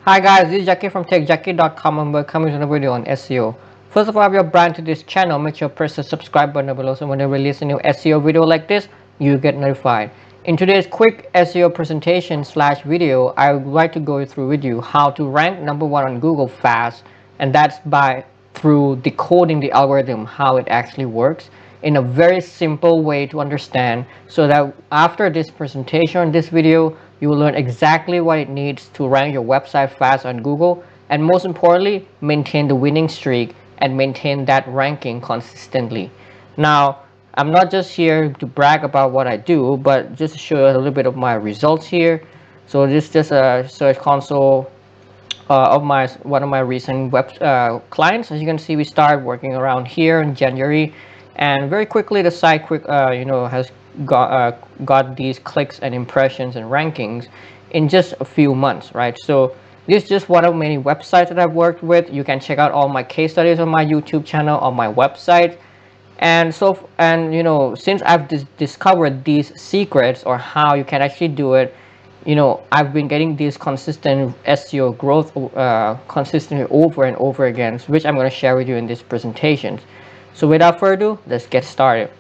Hi guys, this is Jackie from techjackie.com and welcome to another video on SEO. First of all, if you're brand to this channel, make sure to press the subscribe button below so when I release a new SEO video like this, you get notified. In today's quick SEO presentation slash video, I would like to go through with you how to rank #1 on Google fast, and that's by through decoding the algorithm, how it actually works in a very simple way to understand, so that after this presentation, this video, you will learn exactly what it needs to rank your website fast on Google, and most importantly, maintain the winning streak and maintain that ranking consistently. Now, I'm not just here to brag about what I do, but just to show you a little bit of my results here. So this is just a search console of one of my recent web clients. As you can see, we started working around here in January, and very quickly the site has got these clicks and impressions and rankings in just a few months, right? So this is just one of many websites that I've worked with. You can check out all my case studies on my YouTube channel, on my website. And since I've discovered these secrets or how you can actually do it, I've been getting this consistent SEO growth consistently over and over again, which I'm going to share with you in this presentation. So without further ado, let's get started.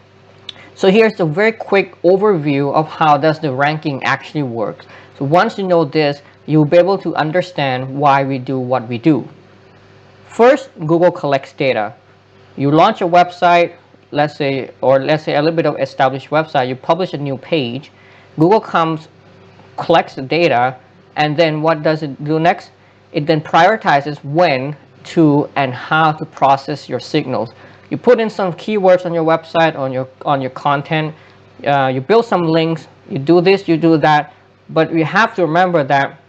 So here's a very quick overview of how does the ranking actually works. So once you know this, you'll be able to understand why we do what we do. First, Google collects data. You launch a website, let's say a little bit of established website, you publish a new page, Google collects the data, and then what does it do next? It then prioritizes when to and how to process your signals. You put in some keywords on your website, on your content, you build some links, you do this, you do that, but you have to remember that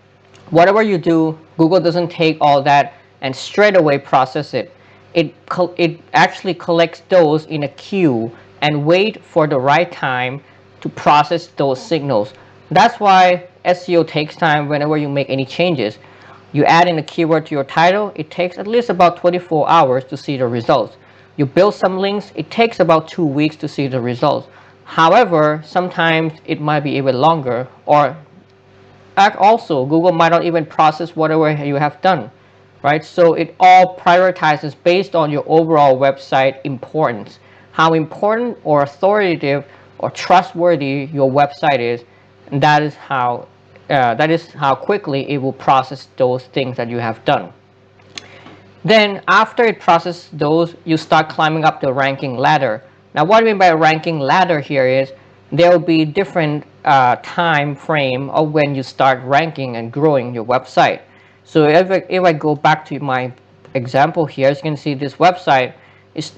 whatever you do, Google doesn't take all that and straight away process it. It actually collects those in a queue and wait for the right time to process those signals. That's why SEO takes time. Whenever you make any changes, you add in a keyword to your title, it takes at least about 24 hours to see the results. You build some links, it takes about 2 weeks to see the results. However, sometimes it might be even longer, or also Google might not even process whatever you have done, right? So it all prioritizes based on your overall website importance, how important or authoritative or trustworthy your website is, and that is how quickly it will process those things that you have done. Then after it processes those, you start climbing up the ranking ladder. Now what I mean by ranking ladder here is there will be different time frame of when you start ranking and growing your website. So if I go back to my example here, as you can see, this website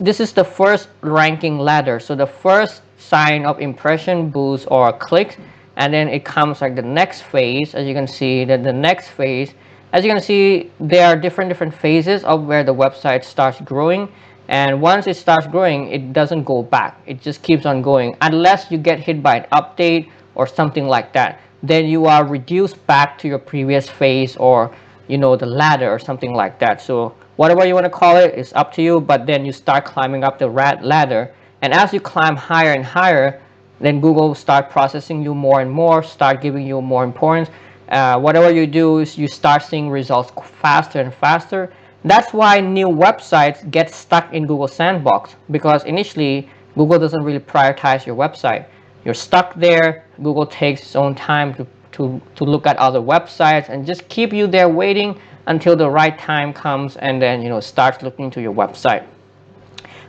this is the first ranking ladder. So the first sign of impression, boost, or click, and then it comes like the next phase. As you can see, that the next phase, as you can see, there are different phases of where the website starts growing. And once it starts growing, it doesn't go back. It just keeps on going unless you get hit by an update or something like that. Then you are reduced back to your previous phase, or the ladder or something like that. So whatever you want to call it is up to you, but then you start climbing up the ladder. And as you climb higher and higher, then Google will start processing you more and more, start giving you more importance. Whatever you do is you start seeing results faster and faster. That's why new websites get stuck in Google Sandbox, because initially Google doesn't really prioritize your website. You're stuck there. Google takes its own time to look at other websites and just keep you there waiting until the right time comes, and then starts looking to your website.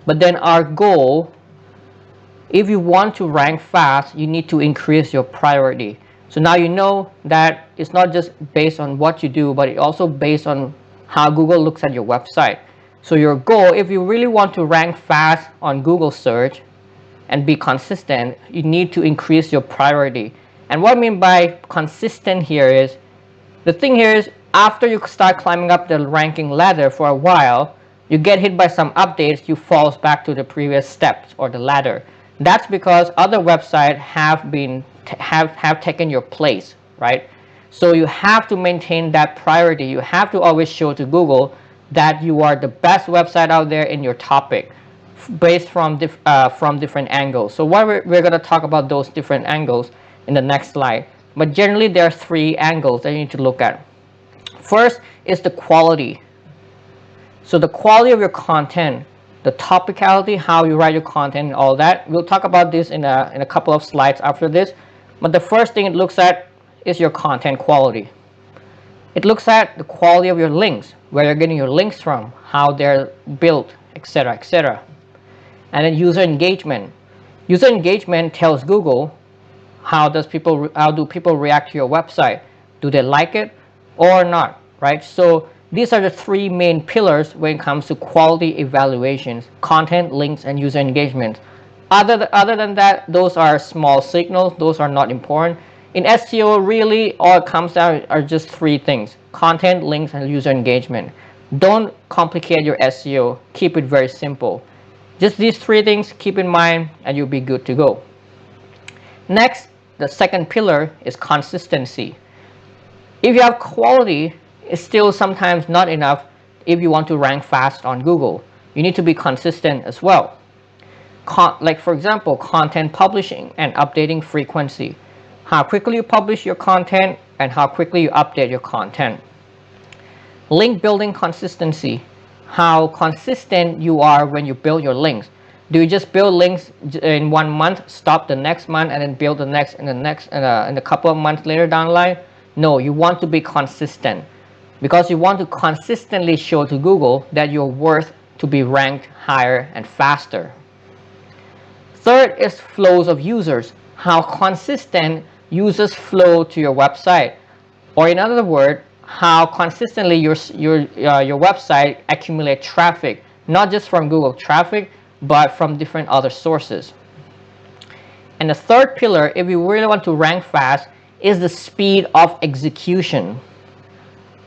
But then our goal, if you want to rank fast, you need to increase your priority. So now you know that it's not just based on what you do, but it's also based on how Google looks at your website. So your goal, if you really want to rank fast on Google search and be consistent, you need to increase your priority. And what I mean by consistent here is, the thing here is, after you start climbing up the ranking ladder for a while, you get hit by some updates, you fall back to the previous steps or the ladder. That's because other websites have taken your place, right? So you have to maintain that priority. You have to always show to Google that you are the best website out there in your topic, based from different angles. So we're going to talk about those different angles in the next slide. But generally, there are 3 angles that you need to look at. First is the quality. So the quality of your content, the topicality, how you write your content and all that. We'll talk about this in a couple of slides after this. But the first thing it looks at is your content quality. It looks at the quality of your links, where you're getting your links from, how they're built, etc., etc. And then user engagement. User engagement tells Google how do people react to your website? Do they like it or not, right? So these are the three main pillars when it comes to quality evaluations: content, links, and user engagement. Other than that, those are small signals. Those are not important. In SEO, really, all it comes down are just three things: content, links, and user engagement. Don't complicate your SEO. Keep it very simple. Just these three things, keep in mind, and you'll be good to go. Next, the second pillar is consistency. If you have quality, it's still sometimes not enough if you want to rank fast on Google. You need to be consistent as well. Like for example, content publishing and updating frequency. How quickly you publish your content and how quickly you update your content. Link building consistency. How consistent you are when you build your links. Do you just build links in 1 month, stop the next month, and then build the next and the next and a couple of months later down the line? No, you want to be consistent because you want to consistently show to Google that you're worth to be ranked higher and faster. Third is flows of users. How consistent users flow to your website, or in other words, how consistently your website accumulate traffic, not just from Google traffic, but from different other sources. And the third pillar, if you really want to rank fast, is the speed of execution.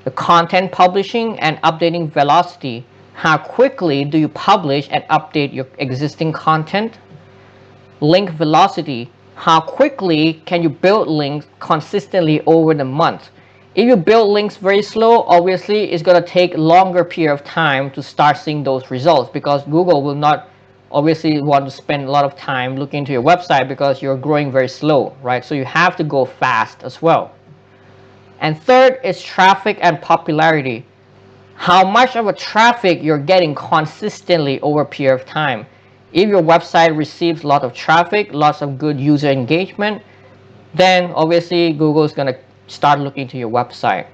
The content publishing and updating velocity. How quickly do you publish and update your existing content? Link velocity. How quickly can you build links consistently over the month? If you build links very slow, obviously it's going to take longer period of time to start seeing those results, because Google will not obviously want to spend a lot of time looking into your website because you're growing very slow, right? So you have to go fast as well. And third is traffic and popularity. How much of a traffic you're getting consistently over a period of time. If your website receives a lot of traffic, lots of good user engagement, then obviously Google is going to start looking to your website.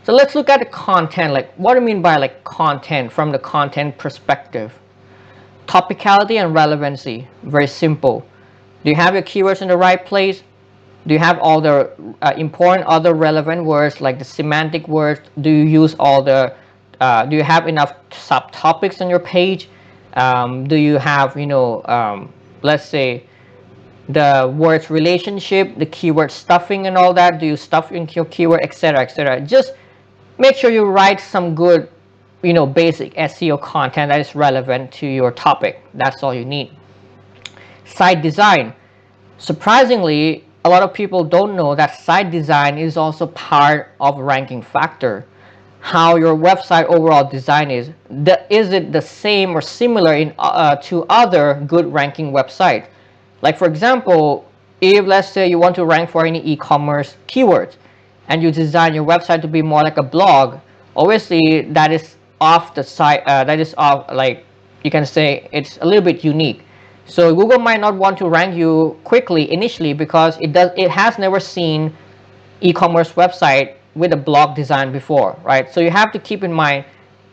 So let's look at the content. Like, what do you mean by like content from the content perspective? Topicality and relevancy. Very simple. Do you have your keywords in the right place? Do you have all the important other relevant words, like the semantic words? Do you use all the do you have enough subtopics on your page? Do you have, let's say, the words relationship, the keyword stuffing and all that? Do you stuff into your keyword, etc., etc.? Just make sure you write some good, basic SEO content that is relevant to your topic. That's all you need. Site design. Surprisingly, a lot of people don't know that site design is also part of ranking factor. How your website overall design is. Is it the same or similar to other good ranking websites? Like for example, if let's say you want to rank for any e-commerce keywords and you design your website to be more like a blog, obviously that is off the site, that is off, like you can say it's a little bit unique. So Google might not want to rank you quickly initially because it has never seen e-commerce website with a blog design before, right? So you have to keep in mind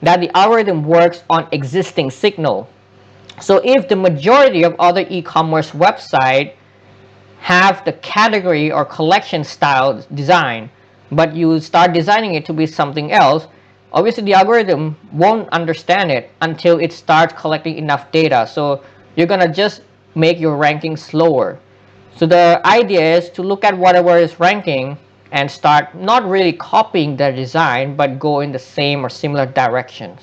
that the algorithm works on existing signal. So if the majority of other e-commerce websites have the category or collection style design, but you start designing it to be something else, obviously the algorithm won't understand it until it starts collecting enough data. So you're gonna just make your ranking slower. So the idea is to look at whatever is ranking and start not really copying the design, but go in the same or similar directions.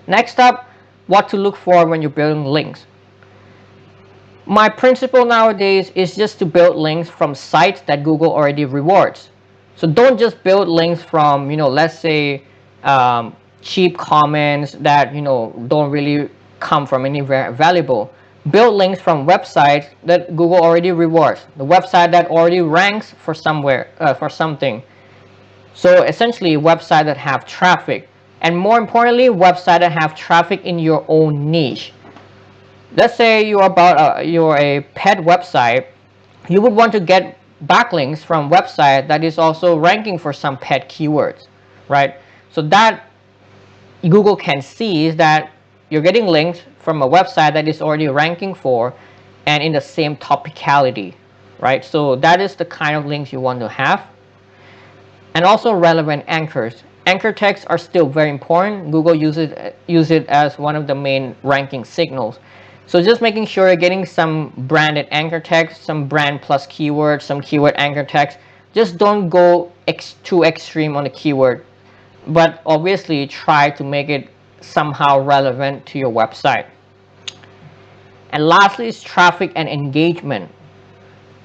Next up, what to look for when you're building links. My principle nowadays is just to build links from sites that Google already rewards. So don't just build links from, let's say cheap comments that, don't really come from anywhere valuable. Build links from websites that Google already rewards, the website that already ranks for somewhere, for something. So essentially, websites that have traffic, and more importantly, websites that have traffic in your own niche. Let's say you're a pet website. You would want to get backlinks from website that is also ranking for some pet keywords, right? So that Google can see is that you're getting links from a website that is already ranking for and in the same topicality, right? So that is the kind of links you want to have. And also relevant anchors. Anchor texts are still very important. Google use it as one of the main ranking signals. So just making sure you're getting some branded anchor text, some brand plus keyword, some keyword anchor text. Just don't go too extreme on the keyword, but obviously try to make it somehow relevant to your website. And lastly is traffic and engagement.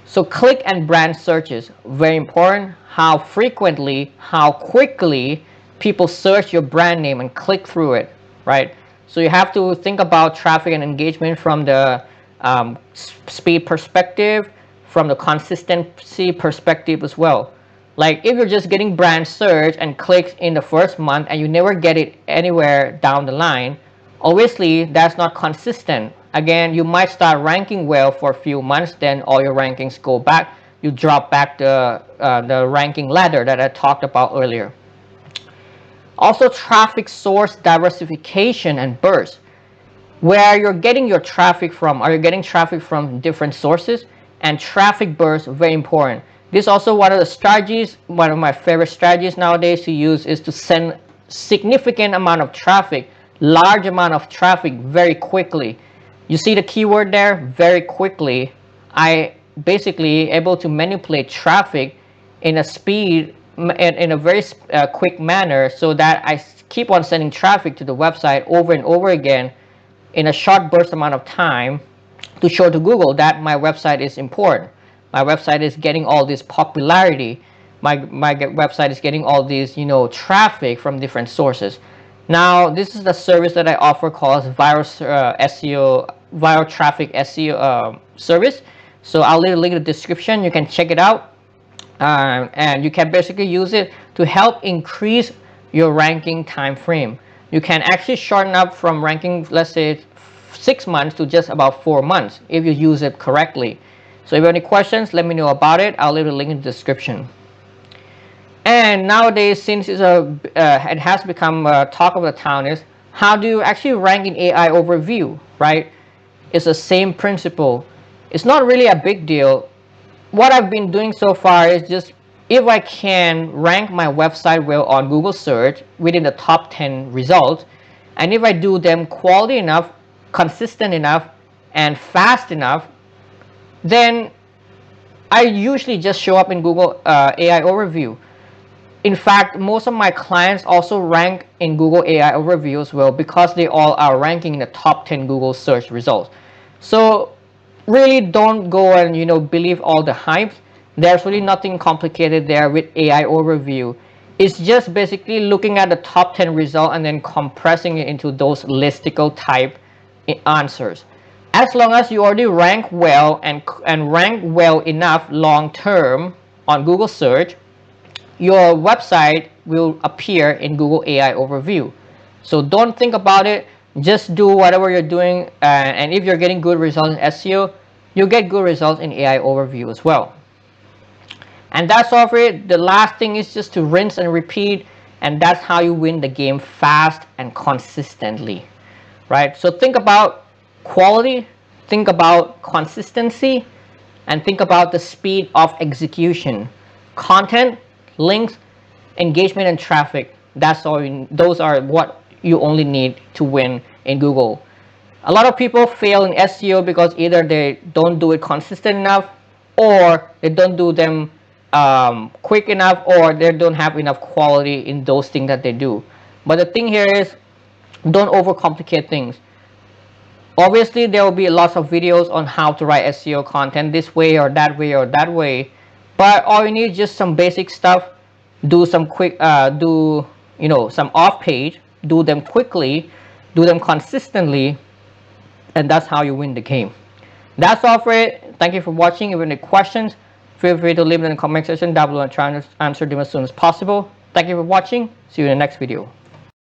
So click and brand searches, very important. How frequently, how quickly people search your brand name and click through it, right? So you have to think about traffic and engagement from the speed perspective, from the consistency perspective as well. Like if you're just getting brand search and clicks in the first month and you never get it anywhere down the line, obviously that's not consistent. Again, you might start ranking well for a few months, then all your rankings go back. You drop back the ranking ladder that I talked about earlier. Also, traffic source diversification and burst. Where you're getting your traffic from, are you getting traffic from different sources? And traffic burst, very important. This is also one of the strategies, one of my favorite strategies nowadays to use is to send significant amount of traffic, large amount of traffic very quickly. You see the keyword there, very quickly. I basically able to manipulate traffic in a speed, in a very quick manner, so that I keep on sending traffic to the website over and over again in a short burst amount of time to show to Google that my website is important. My website is getting all this popularity. My website is getting all these, traffic from different sources. Now, this is the service that I offer called viral SEO, viral traffic SEO service. So I'll leave a link in the description. You can check it out, and you can basically use it to help increase your ranking time frame. You can actually shorten up from ranking, let's say 6 months to just about 4 months if you use it correctly. So if you have any questions, let me know about it. I'll leave a link in the description. And nowadays, since it has become talk of the town, is how do you actually rank in AI overview, right? It's the same principle. It's not really a big deal. What I've been doing so far is just if I can rank my website well on Google search within the top 10 results, and if I do them quality enough, consistent enough, and fast enough, then I usually just show up in Google AI overview. In fact, most of my clients also rank in Google AI overview as well because they all are ranking in the top 10 Google search results. So really don't go and believe all the hype. There's really nothing complicated there with AI overview. It's just basically looking at the top 10 result and then compressing it into those listicle type answers. As long as you already rank well and rank well enough long term on Google search, your website will appear in Google AI overview. So don't think about it. Just do whatever you're doing, and if you're getting good results in SEO, you'll get good results in AI overview as well. And that's all for it. The last thing is just to rinse and repeat, and that's how you win the game fast and consistently, right? So think about quality, think about consistency, and think about the speed of execution. Content, links, engagement, and traffic. That's all. Those are what you only need to win in Google. A lot of people fail in SEO because either they don't do it consistent enough, or they don't do them quick enough, or they don't have enough quality in those things that they do. But the thing here is, don't overcomplicate things. Obviously, there will be lots of videos on how to write SEO content this way or that way or that way, but all you need is just some basic stuff. Do some quick, some off page, do them quickly, do them consistently, and that's how you win the game. That's all for it. Thank you for watching. If you have any questions, feel free to leave it in the comment section down below and try and answer them as soon as possible. Thank you for watching. See you in the next video.